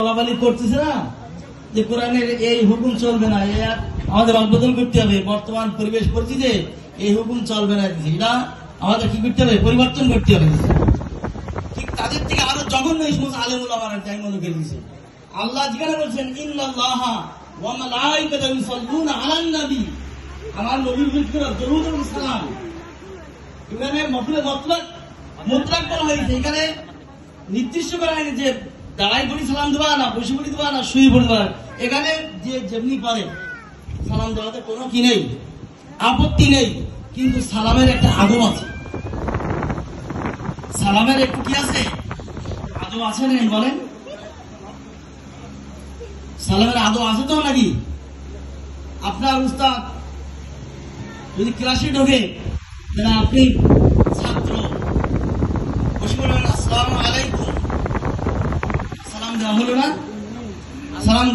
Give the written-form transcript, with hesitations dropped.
বলাবলি করতেছে না যে কোরআনের এই হুকুম চলবে না, আমাদের উদ্বোধন করতে হবে। বর্তমান পরিবেশ পরিস্থিতিতে এই হুকুম চলবে না, এটা আমাদের কি করতে হবে, পরিবর্তন করতে হবে। ঠিক তাদের থেকে আরো জঘন্য এই সমস্ত আলেম উলামারা তাই মনে করে দিয়েছে। আল্লাহ যেখানে বলছেন ইন্নাল্লাহা ওয়া মালাইকাতাহু ইউসাল্লুনা আলান নবী, আমার নবীর উপর দরুদ ও সালাম, এখানে মুতলাক বলা হয়েছে। এখানে নির্দিষ্ট করা হয়নি যে দাঁড়াই পড়ি সালাম দেবা না, বসে পড়ি দেবা না, শুয়ে পড়ি দেবা। এখানে যে যেমনি পারে সালাম দেওয়াতে কোনো কি নেই, আপত্তি নেই, কিন্তু সালামের একটা আদব আছে। সালামের একটু কি আছে, আদব আছে না বলেন? সালামের আদব আছে তো নাকি? আপনার উস্তাদ যদি ক্লাসে ঢোকে, তাহলে আপনি ছাত্র বসে বলবেন আসসালামু আলাইকুম, সালাম দেওয়া হলো না? সালাম